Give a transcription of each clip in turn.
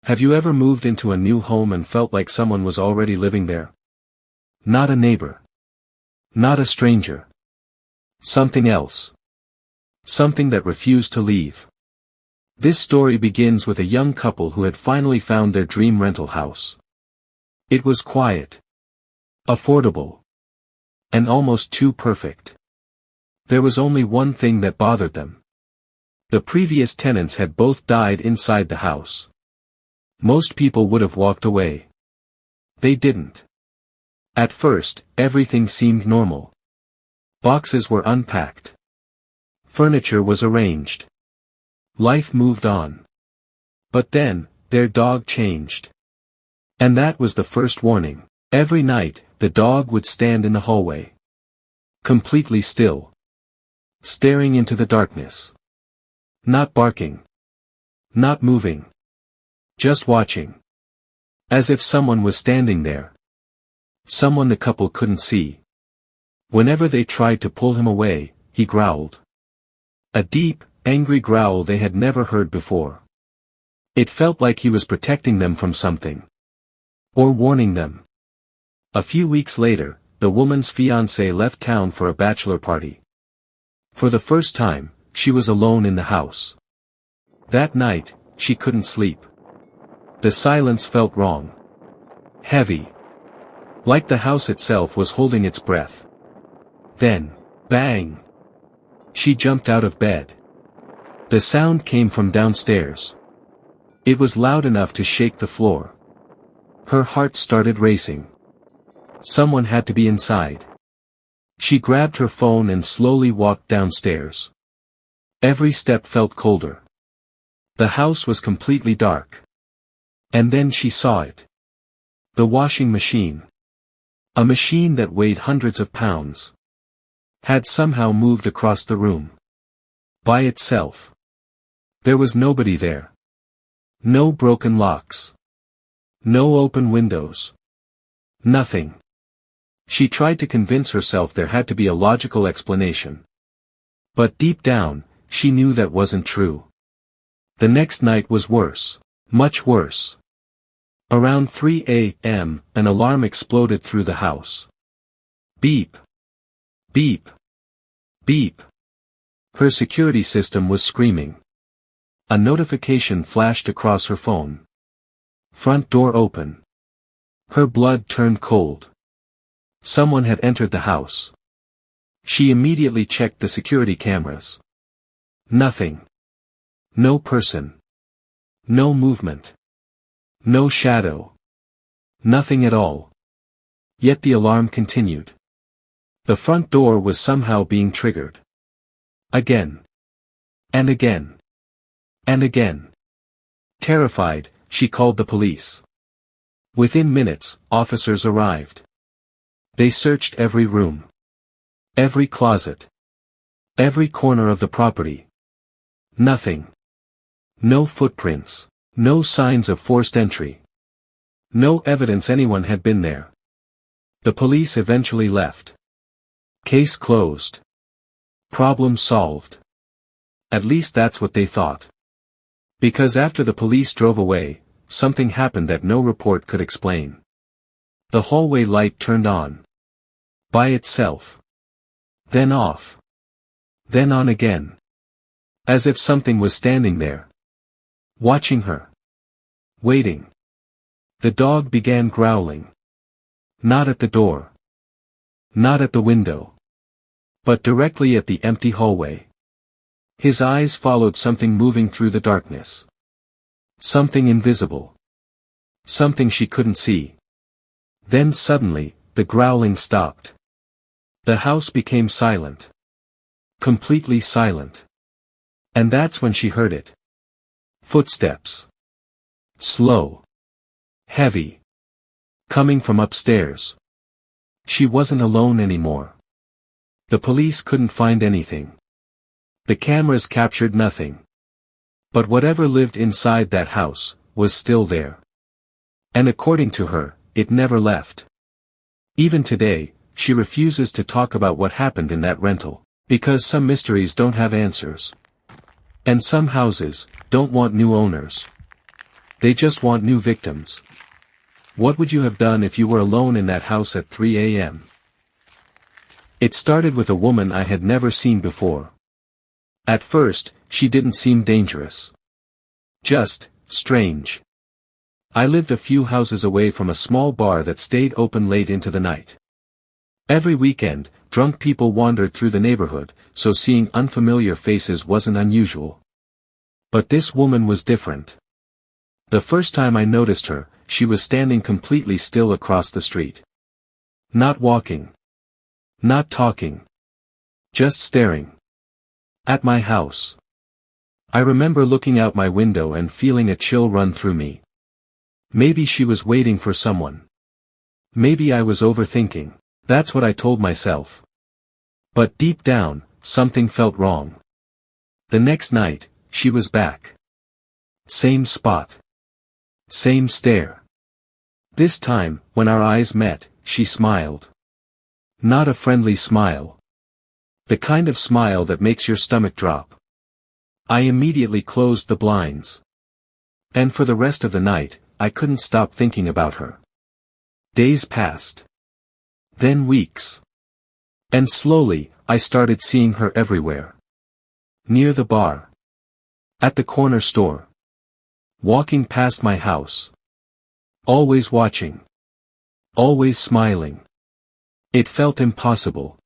Have you ever moved into a new home and felt like someone was already living there? Not a neighbor. Not a stranger. Something else. Something that refused to leave. This story begins with a young couple who had finally found their dream rental house. It was quiet, affordable, and almost too perfect. There was only one thing that bothered them. The previous tenants had both died inside the house. Most people would have walked away. They didn't. At first, everything seemed normal. Boxes were unpacked. Furniture was arranged. Life moved on. But then, their dog changed. And that was the first warning. Every night, the dog would stand in the hallway. Completely still. Staring into the darkness. Not barking. Not moving. Just watching. As if someone was standing there. Someone the couple couldn't see. Whenever they tried to pull him away, he growled. A deep, angry growl they had never heard before. It felt like he was protecting them from something. Or warning them. A few weeks later, the woman's fiancé left town for a bachelor party. For the first time, she was alone in the house. That night, she couldn't sleep. The silence felt wrong. Heavy. Like the house itself was holding its breath. Then, bang! She jumped out of bed. The sound came from downstairs. It was loud enough to shake the floor. Her heart started racing. Someone had to be inside. She grabbed her phone and slowly walked downstairs. Every step felt colder. The house was completely dark. And then she saw it. The washing machine. A machine that weighed hundreds of pounds. Had somehow moved across the room. By itself. There was nobody there. No broken locks. No open windows. Nothing. She tried to convince herself there had to be a logical explanation. But deep down, she knew that wasn't true. The next night was worse. Much worse. Around 3 a.m., an alarm exploded through the house. Beep. Beep. Beep. Her security system was screaming. A notification flashed across her phone. Front door open. Her blood turned cold. Someone had entered the house. She immediately checked the security cameras. Nothing. No person. No movement. No shadow. Nothing at all. Yet the alarm continued. The front door was somehow being triggered. Again. And again. And again. Terrified, she called the police. Within minutes, officers arrived. They searched every room. Every closet. Every corner of the property. Nothing. No footprints. No signs of forced entry. No evidence anyone had been there. The police eventually left. Case closed. Problem solved. At least that's what they thought. Because after the police drove away, something happened that no report could explain. The hallway light turned on. By itself. Then off. Then on again. As if something was standing there. Watching her. Waiting. The dog began growling. Not at the door. Not at the window. But directly at the empty hallway. His eyes followed something moving through the darkness. Something invisible. Something she couldn't see. Then suddenly, the growling stopped. The house became silent. Completely silent. And that's when she heard it. Footsteps. Slow. Heavy. Coming from upstairs. She wasn't alone anymore. The police couldn't find anything. The cameras captured nothing. But whatever lived inside that house, was still there. And according to her, it never left. Even today, she refuses to talk about what happened in that rental, because some mysteries don't have answers. And some houses don't want new owners. They just want new victims. What would you have done if you were alone in that house at 3 a.m.? It started with a woman I had never seen before. At first, she didn't seem dangerous. Just strange. I lived a few houses away from a small bar that stayed open late into the night. Every weekend, drunk people wandered through the neighborhood, so seeing unfamiliar faces wasn't unusual. But this woman was different. The first time I noticed her, she was standing completely still across the street. Not walking. Not talking. Just staring. At my house. I remember looking out my window and feeling a chill run through me. Maybe she was waiting for someone. Maybe I was overthinking. That's what I told myself. But deep down, something felt wrong. The next night, she was back. Same spot. Same stare. This time, when our eyes met, she smiled. Not a friendly smile. The kind of smile that makes your stomach drop. I immediately closed the blinds. And for the rest of the night, I couldn't stop thinking about her. Days passed. Then weeks. And slowly, I started seeing her everywhere. Near the bar. At the corner store. Walking past my house. Always watching. Always smiling. It felt impossible.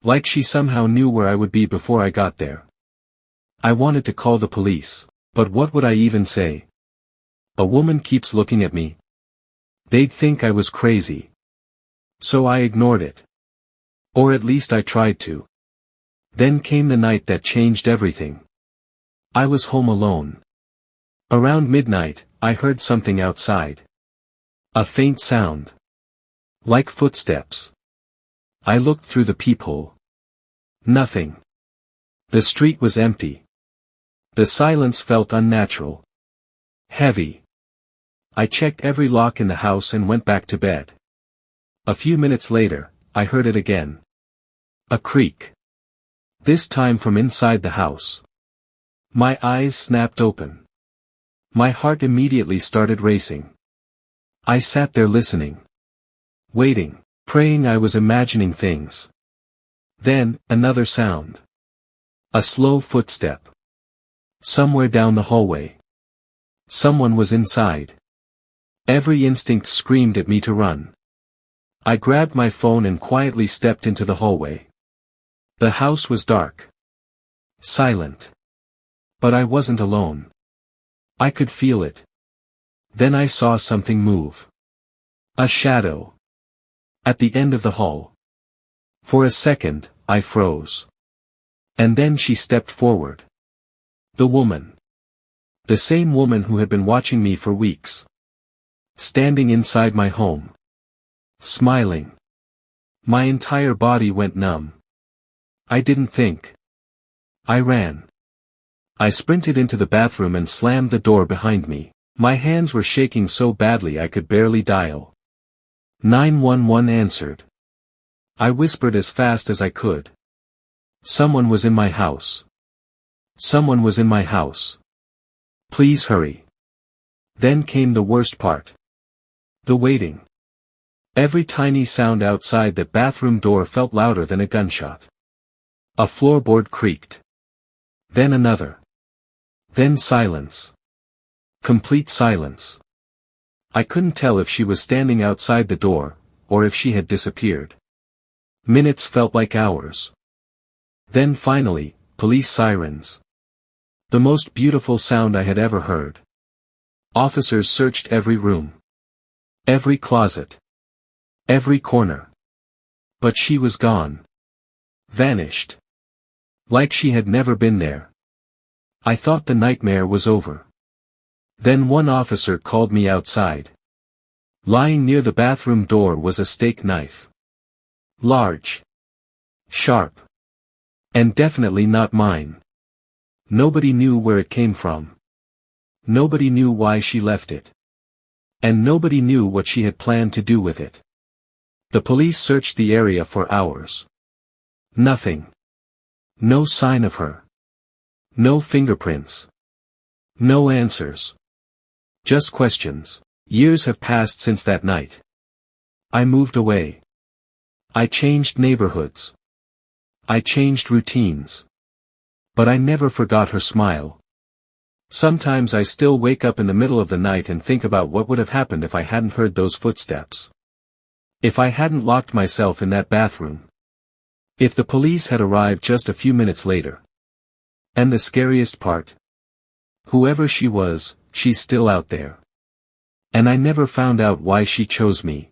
Like she somehow knew where I would be before I got there. I wanted to call the police, but what would I even say? A woman keeps looking at me. They'd think I was crazy. So I ignored it. Or at least I tried to. Then came the night that changed everything. I was home alone. Around midnight, I heard something outside. A faint sound. Like footsteps. I looked through the peephole. Nothing. The street was empty. The silence felt unnatural. Heavy. I checked every lock in the house and went back to bed. A few minutes later, I heard it again. A creak. This time from inside the house. My eyes snapped open. My heart immediately started racing. I sat there listening. Waiting, praying I was imagining things. Then, another sound. A slow footstep. Somewhere down the hallway. Someone was inside. Every instinct screamed at me to run. I grabbed my phone and quietly stepped into the hallway. The house was dark. Silent. But I wasn't alone. I could feel it. Then I saw something move. A shadow. At the end of the hall. For a second, I froze. And then she stepped forward. The woman. The same woman who had been watching me for weeks. Standing inside my home. Smiling. My entire body went numb. I didn't think. I ran. I sprinted into the bathroom and slammed the door behind me. My hands were shaking so badly I could barely dial. 911 answered. I whispered as fast as I could. Someone was in my house. Someone was in my house. Please hurry. Then came the worst part. The waiting. Every tiny sound outside the bathroom door felt louder than a gunshot. A floorboard creaked. Then another. Then silence. Complete silence. I couldn't tell if she was standing outside the door, or if she had disappeared. Minutes felt like hours. Then finally, police sirens. The most beautiful sound I had ever heard. Officers searched every room. Every closet. Every corner. But she was gone. Vanished. Like she had never been there. I thought the nightmare was over. Then one officer called me outside. Lying near the bathroom door was a steak knife. Large. Sharp. And definitely not mine. Nobody knew where it came from. Nobody knew why she left it. And nobody knew what she had planned to do with it. The police searched the area for hours. Nothing. No sign of her. No fingerprints. No answers. Just questions. Years have passed since that night. I moved away. I changed neighborhoods. I changed routines. But I never forgot her smile. Sometimes I still wake up in the middle of the night and think about what would have happened if I hadn't heard those footsteps. If I hadn't locked myself in that bathroom. If the police had arrived just a few minutes later. And the scariest part? Whoever she was, she's still out there. And I never found out why she chose me.